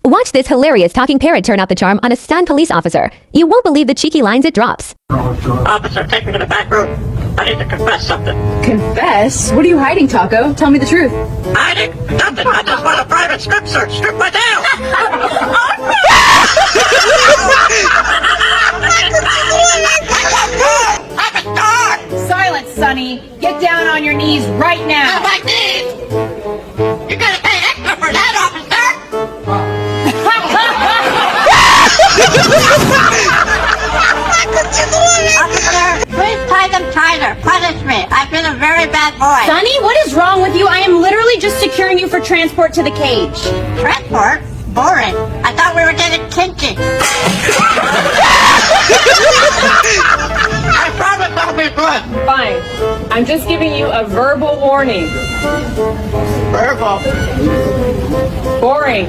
Watch this hilarious talking parrot turn out the charm on a stunned police officer. You won't believe the cheeky lines it drops. Officer, take me to the back room. I need to confess something. Confess? What are you hiding, Taco? Tell me the truth. Hiding? Nothing. I just want a private strip search. Strip my tail. I'm a star. Silence, Sonny. Get down on your knees right now. On my knees. You're gonna pay extra for that, officer. Officer, please tie them tighter. Punish me. I've been a very bad boy. Sonny, what is wrong with you? I am literally just securing you for transport to the cage. Transport? Boring. I thought we were getting kinky. I promise I'll be good. Fine. I'm just giving you a verbal warning. Verbal. Boring.